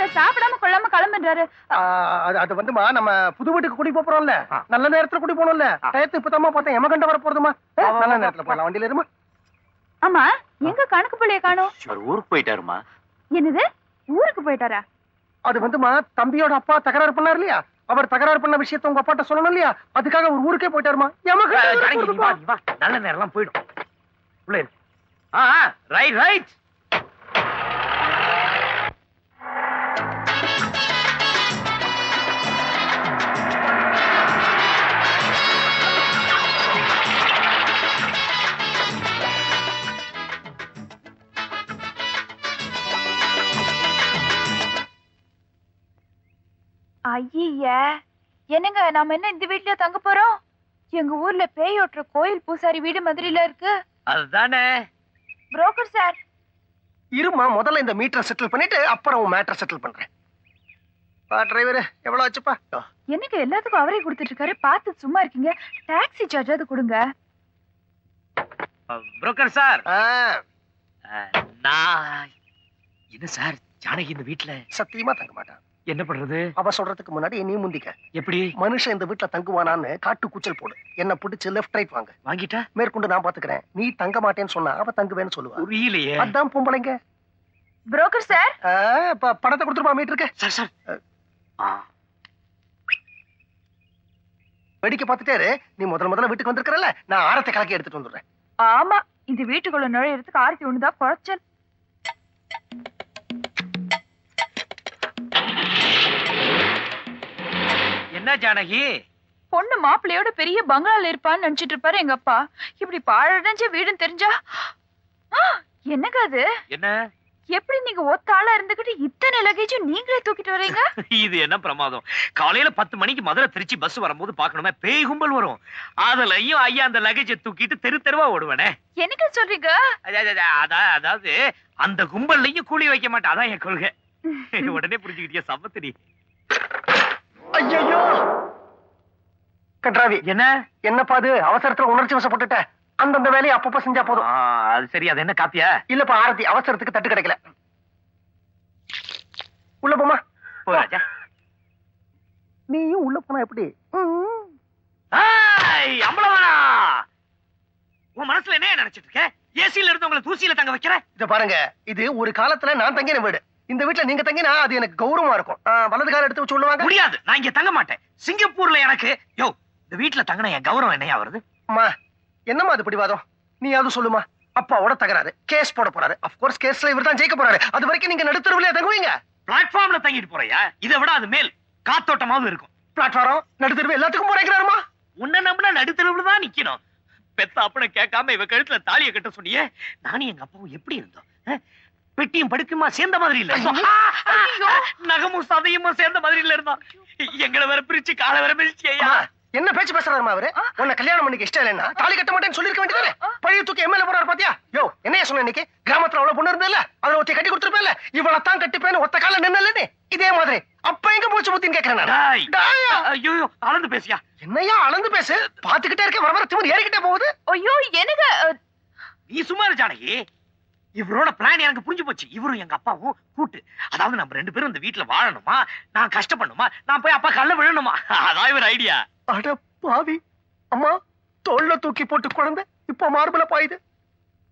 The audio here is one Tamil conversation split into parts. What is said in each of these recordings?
சார் சாப்பிடாம கொள்ளாம கிளம்பிடுறாரு. அது வந்துமா நம்ம புது வீட்டுக்கு குடி போறோம்ல, நல்ல நேரத்துல குடி போனோம்ல, டயத்து இப்பதாமா பார்த்தேன் எமகண்ட வர போறதுமா. நல்ல நேரத்துல போலாம், வண்டியில இருமா. ஆமா, எங்க கணக்கு பிள்ளைய காணோம்? ஊருக்கு போயிட்டாருமா. என்னது, ஊருக்கு போயிட்டாரா? அது வந்துமா தம்பியோட அப்பா தகராறு பண்ணாரு இல்லையா, அவர் தகராறு பண்ண விஷயத்த உங்க அப்பாட்ட சொல்லணும் இல்லையா, அதுக்காக ஒரு ஊருக்கே போயிட்டாருமா. நல்ல நேரம் போயிடும். உள்ள இரு. Right right. ஐய, என்னங்க நாம என்ன இந்த வீட்லயே தங்க போறோம்? எங்க ஊர்ல பேய் ஓட்டுற கோயில் பூசாரி வீடு மதுரையில இருக்கு. அதுதானே. புரோக்கர் சார், இருமா, முதல்ல இந்த மீட்டரை செட்டில் பண்ணிட்டு அப்புறம் உன் மேட்டரை செட்டில் பண்றேன். டிரைவர் எவ்வளவு ஆச்சுப்பா? என்னங்க எல்லாத்துக்கும் அவரே கொடுத்துட்டு இருக்காரு, பார்த்து சும்மா இருக்கீங்க. டாக்ஸி சார்ஜாவது கொடுங்க. புரோக்கர் சார், நான் என்ன சார், ஜானகி இந்த வீட்ல சத்தியமா தங்க மாட்டான். என்ன பண்றது? அவ சொல்றதுக்கு முன்னாடி நீ முந்திக்க. எப்படி? மனுஷன் இந்த வீட்டுல தங்குவானான்னு காட்டு கூச்சல் போடு, என்ன பிடிச்சு லெஃப்ட் ரைட் வாங்க. வாங்கிட்டா மேற்கொண்டு நான் பாத்துக்கிறேன். நீ தங்க மாட்டேன்னு சொன்னா அவ தங்குவேன்னு சொல்லுவா. புரியலையே. அதான் பொம்பளைங்க. புரோக்கர் சார், பணத்தை கொடுத்துருப்பா மீட்டருக்கு. சார் சார், வெடிக்க பாத்துட்டாரு. நீ முதல்ல வீட்டுக்கு வந்திருக்கறல, நான் ஆரத்தை கலக்கி எடுத்துட்டு வந்துடுறேன். ஆமா, இந்த வீட்டுக்குள்ள நுழையறதுக்கு ஆர்த்தி ஒண்ணுதான் குறைச்சல். என்ன ஜானகி? பொண்ணு மாப்பிள்ளையோட பெரிய பங்களால இருப்பான்னு நினைச்சிட்டு இருப்பாரு எங்க அப்பா. இப்படி பாழடைஞ்ச வீடுன்னு தெரிஞ்சா என்னங்க அது? என்ன எப்படி நீங்க ஒத்த ஆளா இருந்துகிட்டு இத்தனை லக்கேஜும் நீங்களே தூக்கிட்டு வரீங்க? இது என்ன பிரமாதம்? காலையில 10 மணிக்கு மதுரை திருச்சி பஸ் வரும்போது பாக்கணுமே, பேய் கும்பல் வரும். அதுலயும் ஐயா அந்த லக்கேஜை தூக்கிட்டு தெரு தெருவா ஓடுவானே. என்னங்க சொல்றீங்க? அதாவது அந்த கும்பல்லையும் கூலி வைக்க மாட்டேன், அதான் என் கொள்கை. உடனே புரிஞ்சுக்கிட்டியா சமத்திரி? ஐயோ கன்றாவி, என்ன என்னப்பா அது அவசரத்துல உணர்ச்சி வசப்பட்டுட்ட? அந்தந்த வேலையை அப்பப்ப செஞ்சா போதும். அது சரி, அது என்ன காப்பியா? இல்லப்பா ஆரத்தி, அவசரத்துக்கு தட்டு கிடைக்கல. உள்ள போமா. ராஜா, நீயும் உள்ள போனா எப்படி? அம்பளவானா, உன் மனசுல என்ன நினைச்சிட்டு இருக்க? ஏசில இருந்து உங்களை தூசியில தங்க வைக்கிற? இத பாருங்க, இது ஒரு காலத்துல நான் தங்கின வீடு. இந்த வீட்டுல நீங்க தங்கினா அது எனக்கு கௌரவமா இருக்கும். வலது கால எடுத்து வச்சு சொல்லுவாங்க. முடியாது, நான் இங்க தங்க மாட்டேன். சிங்கப்பூர்ல எனக்கு இந்த வீட்டுல தங்கின என் கௌரவம் என்னையா வருது? அம்மா, என்னம்மா அது பிடிவாதம்? நீ அது சொல்லுமா. அப்பாவோட தகராறு, கேஸ் போட போறாரு. அப்கோர்ஸ் கேஸ்ல இவர் தான் ஜெயிக்க போறாரு. அது வரைக்கும் நீங்க நடுத்தருவிலே தங்குவீங்க. பிளாட்ஃபார்ம்ல தங்கிட்டு போறியா? இதை விட அது மேல் காத்தோட்டமாவது இருக்கும். பிளாட்ஃபார்ம் நடுத்தருவு எல்லாத்துக்கும் போறேங்கிறாருமா. உன்ன நம்பினா நடுத்தருவுல தான் நிக்கணும். பெத்த அப்பனை கேட்காம இவ கழுத்துல தாலியை கட்ட சொன்னியே. நானும் எங்க அப்பாவும் எப்படி இருந்தோம்? பெட்டியும் படுக்குமா சேர்ந்த மாதிரி இல்ல, நகமும் சதையுமா சேர்ந்த மாதிரி இல்ல இருந்தா. எங்களை வேற பிரிச்சு காலை வேற மிதிச்சியா? என்ன பேச்சு பேசுறாருமா அவரு? உன்னை கல்யாணம் பண்ணிக்க இஷ்டம் இல்லைன்னா தாலி கட்ட மாட்டேன்னு சொல்லிருக்க வேண்டியதானே? பழைய தூக்கி எம்எல்ஏ போறாரு பாத்தியா? என்னைய சொன்ன இன்னைக்கு கிராமத்துல அவ்வளவு பொண்ணு இருந்ததுல, அதுல ஒத்தி கட்டி கொடுத்துருப்பேன்ல, இவ்வளவுதான் கட்டிப்பேன்னு ஒத்த கால நின்னலே. இதே மாதிரி அப்ப எங்க போச்சு புத்தின்னு கேக்குறேன். ஐயோ, அளந்து பேசியா? என்னையா அளந்து பேசு? பாத்துக்கிட்டே இருக்க, வர திமிர் ஏறிக்கிட்டே போகுது. ஐயோ எனக்கு நீ சும்மா இரு ஜானகி. இவரோட பிளான் எனக்கு புரிஞ்சு போச்சு. இவரும் எங்க அப்பாவும் கூட்டு. அதாவது நம்ம 2 பேரும் இந்த வீட்டுல வாழணுமா, நான் கஷ்டப்படணுமா, நான் போய் அப்பா கல்ல விழணுமா, அதான் இவர் ஐடியா. அட பாவி, அம்மா தோல்ல தூக்கி போட்டு குழந்தை இப்ப மார்பல பாயுது.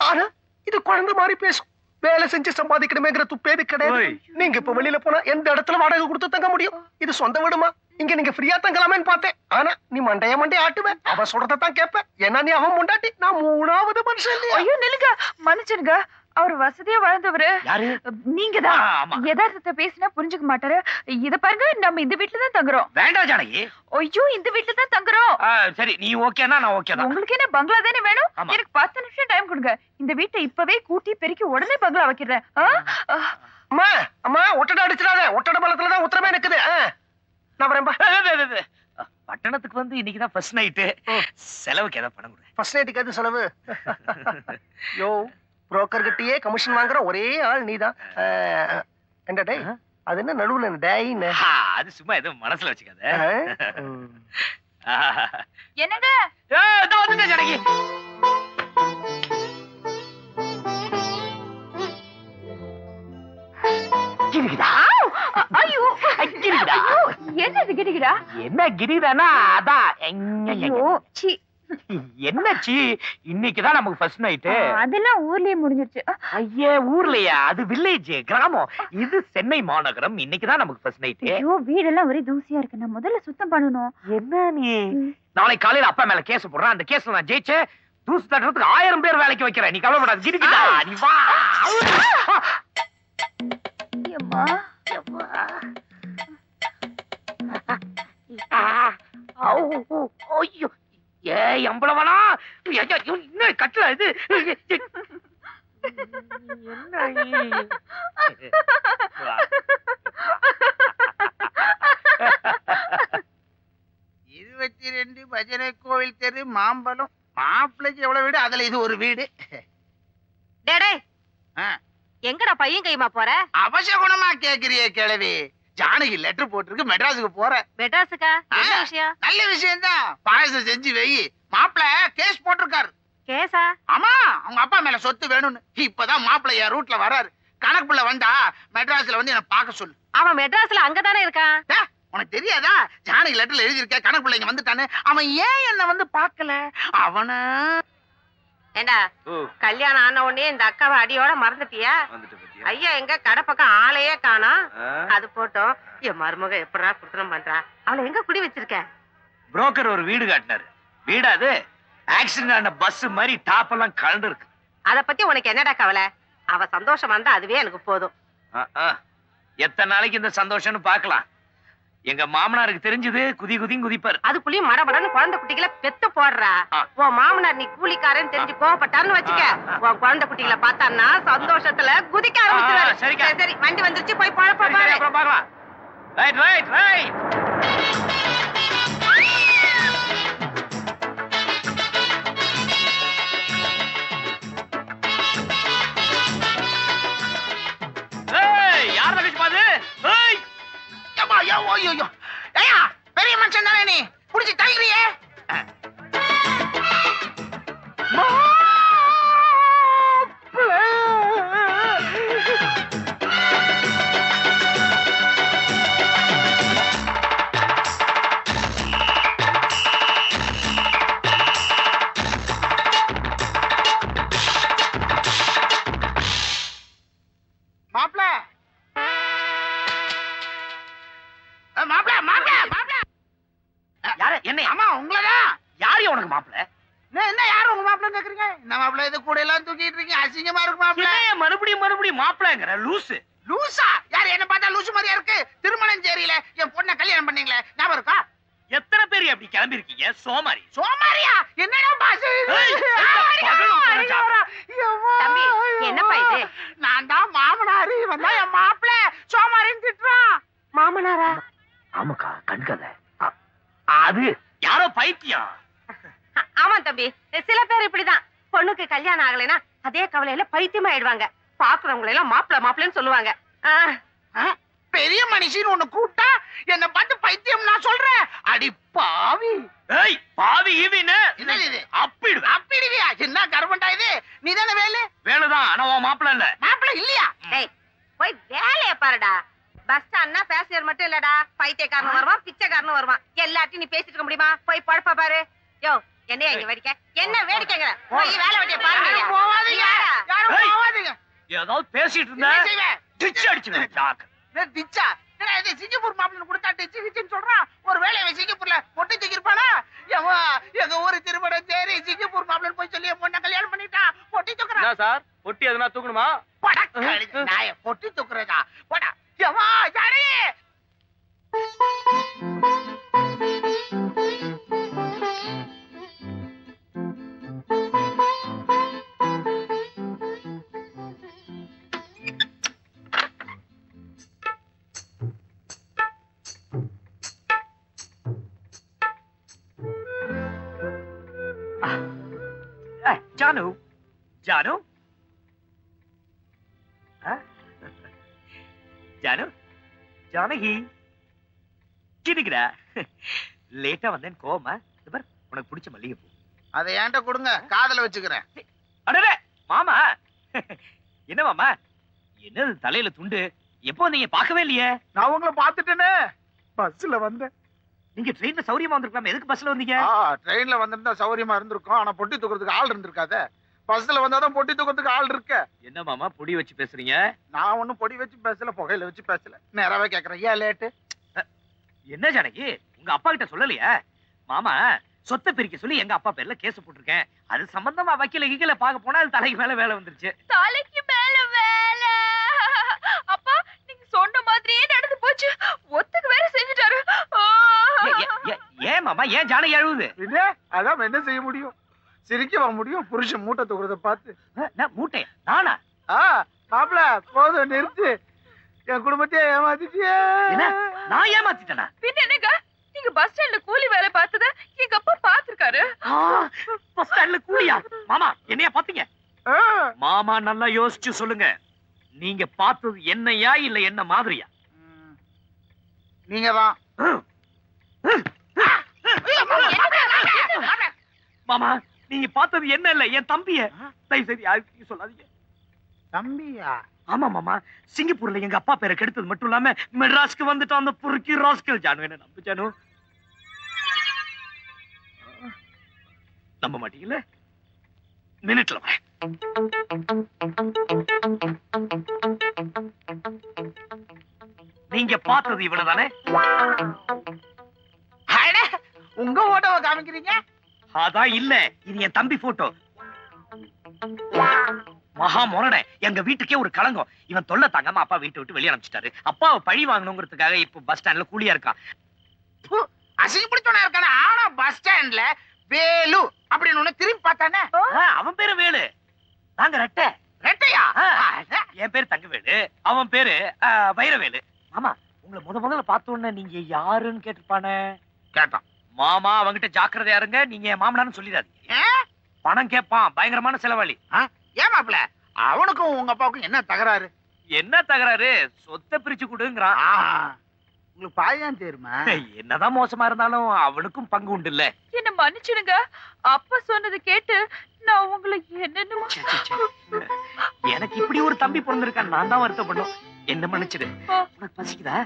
ஆனா இது குழந்தை மாதிரி பேசும். வேலை செஞ்சு சம்பாதிக்கணுமேங்கிற துப்பேது கிடையாது. நீங்க இப்ப வெளியில போனா எந்த இடத்துல வாடகை கொடுத்து தங்க முடியும்? இது சொந்த வீடுமா? இங்க நீங்க ஃப்ரீயா தங்கலாமேன்னு பார்த்தேன். ஆனா நீ மண்டைய ஆட்டுவ, அவ சொல்றதான் கேட்ப. ஏன்னா நீ அவன் முண்டாட்டி, நான் 3வது மனுஷன் இல்லையா? ஐயோ நில்லுங்க, மன்னிச்சிருங்க. அவர் வசதியா வாழ்ந்தவரு. யாரு? நீங்கதான். யதார்த்தத்தை பேசினா புரிஞ்சுக்க மாட்டாரு. இத பாருங்க, நம்ம இந்த வீட்டுல தான் தங்குறோம். வேண்டாம் ஜானகி. ஐயோ, இந்த வீட்டுல தான் தங்குறோம். சரி, நீ ஓகேனா நான் ஓகே தான். உங்களுக்கு என்ன பங்களா தானே வேணும்? எனக்கு 10 நிமிஷம் டைம் கொடுங்க. இந்த வீட்டை இப்பவே கூட்டி பெருக்கி உடனே பங்களா வைக்கிறேன். அம்மா அம்மா, ஒட்டடை அடிச்சிடாத. ஒட்டடை பலத்துலதான் உத்தரமே நிக்குது. நான் வரேன்பா. பட்டணத்துக்கு வந்து இன்னைக்குதான் ஃபர்ஸ்ட் நைட்டு. செலவுக்கு ஏதாவது பணம் கொடு. ஃபர்ஸ்ட் நைட்டுக்கு அது செலவு? யோ, புரோக்கர் கிட்டயே கமிஷன் வாங்குற ஒரே ஆள் நீதான். என்ன டே, அது என்ன நடுவுல டேயின்னு? அது சும்மா ஏதோ மனசுல வச்சுக்காத. என்னங்க? இதோ வந்துங்க ஜானகி. என்னது கிரிகிரா? என்ன கிரிதானா? அதான் ஐயோ, சீ. என்னச்சி, இன்னைக்குதான் நமக்கு ஃபர்ஸ்ட் நைட். அதெல்லாம் ஊர்லயே முடிஞ்சிருச்சு. ஐயே, ஊர்லயா? அது வில்லேஜ், கிராமம். இது சென்னை மாநகரம். இன்னைக்குதான் நமக்கு ஃபர்ஸ்ட் நைட். ஐயோ, வீடெல்லாம் ஒரே தூசியா இருக்கு. நான் முதல்ல சுத்தம் பண்ணணும். என்ன நீ? நாளைக்கு காலையில அப்பா மேல கேஸ் போடுறேன். அந்த கேஸ்ல நான் ஜெயிச்சு தூசு தட்டுறதுக்கு 1000 பேர் வேலைக்கு வைக்கிறேன். நீ கவலைப்படாத. கிரிக்கிட்டா நீ வா. அம்மா, ஐயோ, ஏய் அம்பளவனா, என்ன கட்டல இது? என்ன 22 பஜனை கோவில் தெரு, மாம்பழம். மாப்பிள்ளைக்கு எவ்வளவு வீடு, அதுல இது ஒரு வீடு. டேடே, ஆ. எங்கடா பையன் கையுமா போற? அவசகுணமா கேக்குறியே கிழவி. ஜானகி லெட்டர் போட்டிருக்கு, மெட்ராஸுக்கு போற. மெட்ராஸுக்கா? என்ன ஆ. விஷயம்? நல்ல விஷயம் தான். பாயசம் செஞ்சு வெயி. மாப்பிள்ள கேஸ் போட்டிருக்காரு. கேசா? ஆமா, அவங்க அப்பா மேல சொத்து வேணும்னு. இப்பதான் மாப்பிள்ள என் ரூட்ல வராரு. கணக்குள்ள வந்தா மெட்ராஸ்ல வந்து என்ன பார்க்க சொல்லு. அவன் மெட்ராஸ்ல அங்கதானே இருக்கான். டே, உனக்கு தெரியாதா? ஜானகி லெட்டர்ல எழுதியிருக்க கணக்குள்ள இங்க வந்துட்டானு. அவன் ஏன் என்ன வந்து பார்க்கல? அவன ஏண்டா, கல்யாணம் ஆன உடனே இந்த அக்காவை அடியோட மறந்துட்டியா? ஐயா எங்க கடை பக்கம் ஆளையே காணோம். அது போட்டோம். என் மருமக எப்படா குடுத்தனம் பண்றா? அவளை எங்க குடி வச்சிருக்க? புரோக்கர் ஒரு வீடு காட்டினாரு. வீடு அது ஆக்சிடென்ட் ஆன பஸ் மாதிரி டாப் எல்லாம் கலந்து இருக்கு. அத பத்தி உனக்கு என்னடா கவலை? அவ சந்தோஷம் வந்தா அதுவே எனக்கு போதும். எத்தனை நாளைக்கு இந்த சந்தோஷம்னு பாக்கலாம். எங்க மாமனாருக்கு தெரிஞ்சது குதி குதியும் குதிப்பாரு. அதுக்குள்ளயும் மடமடன்னு குழந்தை குட்டிகளை பெத்து போடுறா. உன் மாமனார் நீ கூலிக்காரன்னு தெரிஞ்சு கோவப்பட்டாருன்னு வச்சுக்க, உன் குழந்தை குட்டிகளை பார்த்தான்னா சந்தோஷத்துல குதிக்க ஆரம்பிச்சுவாரு. சரிக்கா. சரி, வண்டி வந்துருச்சு, போய் பழப்ப பாரு. அப்புறம் பார்க்கலாம். Right right right. யார் தகச்சு பாது? பெரிய மனுஷன் தானே நீ, புடிச்சு தள்ளுறியே. மாப்பிள்ள மாப்பிள்ள மாப்பிள்ள மாப்பிள்ள. யாரு? என்ன? ஆமா, உங்களதான். யாரு உனக்கு மாப்பிள்ள? என்ன யாரு உங்க மாப்பிள்ள கேக்குறீங்க? என்ன மாப்பிள்ள இது கூட எல்லாம் தூக்கிட்டு இருக்கீங்க? அசிங்கமா இருக்கு மாப்பிள்ள. மறுபடியும் மாப்பிள்ளங்கிற லூசு. லூசா? யாரு என்ன பார்த்தா லூசு மாதிரியா இருக்கு? திருமணம் சேரியில என் பொண்ணை கல்யாணம் பண்ணீங்களே, ஞாபகம் இருக்கா? எத்தனை பேர் அப்படி கிளம்பி இருக்கீங்க? சோமாரி. சோமாரியா? என்னடா பாசு? தம்பி, என்னப்பா இது? நான் தான் மாமனாரு, இவன் தான் என் மாப்பிள்ள. சோமாரின்னு திட்டுறான். மாமனாரா? ஆமாக்கா, கண்கதை. அது யாரோ பைத்தியம். ஆமா தம்பி, சில பேர் இப்படிதான். பொண்ணுக்கு கல்யாணம் ஆகலைன்னா அதே கவலையில பைத்தியமா ஆயிடுவாங்க. பாக்குறவங்களை எல்லாம் மாப்பிள்ள மாப்பிள்ளன்னு சொல்லுவாங்க. பெரிய மனுஷன் ஒண்ணு கூட்டா என்ன பார்த்து பைத்தியம் நான் சொல்றேன். அடி பாவி. ஏய், பாவி ஈவின்னு என்ன இது? அப்பிடுவே. அப்பிடுவியா? என்ன கர்மண்டா இது? நீ தானே வேலு? வேலைதான், ஆனா உன் மாப்பிள்ள இல்ல. மாப்பிள்ள இல்லையா? ஏய், போய் வேலைய பாருடா. பஸ் ஸ்டாண்ட்னா பேசியர் மட்டும் இல்லடா, பைத்தியக்காரனும் வருவான், பிச்சைக்காரனும் வருவான். எல்லாத்தையும் நீ பேசிட்டு இருக்க முடியுமா? போய் பழப்ப பாரு. யோ, என்னையா இங்க வேடிக்கை? என்ன வேடிக்கைங்கிற? போய் வேலை வெட்டிய பாருங்க. யாரும் போவாதீங்க. யாரும் ஏய். போவாதீங்க. ஏதாவது பேசிட்டு என்ன இருந்த செய்வேன்? டிச்சு அடிச்சிடுவேன். ஜாக்கு. என்ன டிச்சா? என்ன இது சிங்கப்பூர் மாப்பிள்ளை கொடுத்தா டிச்சு கிச்சுன்னு சொல்றான்? ஒரு வேலை அவன் சிங்கப்பூர்ல பொட்டி தூக்கிருப்பானா? எங்க ஊரு திருமணம் சேரி சிங்கப்பூர் மாப்பிள்ளை போய் சொல்லி என் பொண்ணை கல்யாணம் பண்ணிட்டான். பொட்டி தூக்குறான். என்ன சார், பொட்டி எதுனா தூக்கணுமா? நான் பொட்டி தூக்குறதா? போடா. எம்மா, ஜானகி. ஜானு, ஜானு, ஜானு, ஜானகி, கிடுகிறா. லேட்டா வந்தேன் கோவமா? உனக்கு பிடிச்ச மல்லிகை பூ. அதை என்கிட்ட கொடுங்க, காதல வச்சுக்கிறேன். அடடே மாமா, என்ன மாமா, என்னது தலையில துண்டு? எப்போ நீங்க பார்க்கவே இல்லையே? நான் உங்களை பாத்துட்டேனே. பஸ்ல வந்தேன். நீங்க ட்ரெயின்ல சௌரியமா வந்திருக்கலாம், எதுக்கு பஸ்ல வந்தீங்க? ட்ரெயின்ல வந்திருந்தா சௌரியமா இருந்திருக்கும். ஆனா பொட்டி தூக்குறதுக்கு ஆள் இருந்திருக்காதே. பஸ்ல வந்தாதான் பொட்டி தூக்குறதுக்கு ஆள் இருக்க. என்ன மாமா பொடி வச்சு பேசுறீங்க? நான் ஒண்ணும் பொடி வச்சு பேசல, புகையில வச்சு பேசல. நேராவே கேக்குறேன், ஏன் லேட்டு? என்ன ஜானகி, உங்க அப்பா கிட்ட சொல்லலையா? மாமா சொத்தை பிரிக்க சொல்லி எங்க அப்பா பேர்ல கேஸ் போட்டிருக்கேன். அது சம்பந்தமா வக்கீல கீழே பார்க்க போனா அது தலைக்கு மேல வேலை வந்துருச்சு. தலைக்கு மேல வேலை. அப்பா நீங்க சொன்ன மாதிரியே நடந்து போச்சு. ஒத்துக்கு வேற செஞ்சுட்டாரு. ஏன் மாமா, ஏன் ஜானகி அழுவுது? இல்ல அதான் என்ன செய்ய முடியும்? சிரிக்கவா முடியும் புருஷன் மூட்டை தூக்குறத பார்த்து? மூட்டையா? நானா? மாப்பிள போதும் நிறுத்து. என் குடும்பத்தையே ஏமாத்திட்டியே. என்ன நான் ஏமாத்திட்டேனா? பின்ன என்னங்க, நீங்க பஸ் ஸ்டாண்ட்ல கூலி வேலை பார்த்தத எங்க அப்பா பாத்துருக்காரு. பஸ் ஸ்டாண்ட்ல கூலியா? மாமா என்னையா பாத்தீங்க? மாமா நல்லா யோசிச்சு சொல்லுங்க, நீங்க பார்த்தது என்னையா இல்ல என்ன மாதிரியா? நீங்க தான். மாமா நீங்க பார்த்தது என்ன இல்ல என் தம்பிய. தயவு செய்து யாருக்கும் சொல்லாதீங்க. தம்பியா? ஆமா மாமா, சிங்கப்பூர்ல எங்க அப்பா பேரை கெடுத்தது மட்டும் இல்லாம மெட்ராஸ்க்கு வந்துட்டு அந்த புருக்கி ராஸ்கல். ஜானு என்ன நம்பு ஜானு. நம்ப மாட்டீங்கல்ல? மினிட்ல வரேன். நீங்க பார்த்தது இவனதானே? உங்க போட்டோவை காமிக்கிறீங்க? அதான் இல்ல, இது என் தம்பி போட்டோ. மகா மொரட, எங்க வீட்டுக்கே ஒரு களங்கம். இவன் தொல்லை தாங்காம அப்பா வீட்டை விட்டு வெளியே அனுப்பிச்சிட்டாரு. அப்பாவை பழி வாங்கணுங்கிறதுக்காக இப்ப பஸ் ஸ்டாண்ட்ல கூலியா இருக்கான். அசிங்க பிடிச்சவனா இருக்கானே. ஆனா பஸ் ஸ்டாண்ட்ல வேலு அப்படின்னு ஒண்ணு திரும்பி பார்த்தானே. அவன் பேரு வேலு, நாங்க ரெட்டை. ரெட்டையா? என் பேரு தங்கவேலு, அவன் பேரு வைரவேலு. மாமா உங்களை முதல்ல பார்த்த உடனே நீங்க யாருன்னு கேட்டிருப்பானே. கேட்டான். மாமா அவங்கிட்ட ஜாக்கிரதையா இருங்க, நீங்க என் மாமனார்னு சொல்லிடாதீங்க. பணம் கேட்பான், பயங்கரமான செலவாளி. ஏன் மாப்பிள, அவனுக்கும் உங்க அப்பாவுக்கும் என்ன தகராறு? என்ன தகராறு? சொத்தை பிரிச்சு கொடுங்கிறான். உங்களுக்கு பாயான் தெரியுமா? என்னதான் மோசமா இருந்தாலும் அவனுக்கும் பங்கு உண்டு இல்ல. என்ன மன்னிச்சிடுங்க, அப்பா சொன்னது கேட்டு நான் உங்களை என்னென்னமோ. எனக்கு இப்படி ஒரு தம்பி பிறந்திருக்கான், நான் தான் வருத்தப்படும். என்ன மன்னிச்சிடு. உனக்கு பசிக்குதா?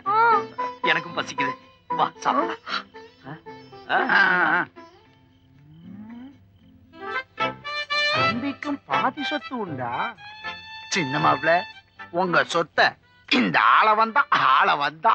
எனக்கும் பசிக்குது, வா சாப்பிடலாம். தம்பிக்கும் பாதி சொத்து உண்டா? சின்ன மாப்பிள, உங்க சொத்தை இந்த ஆள வந்தா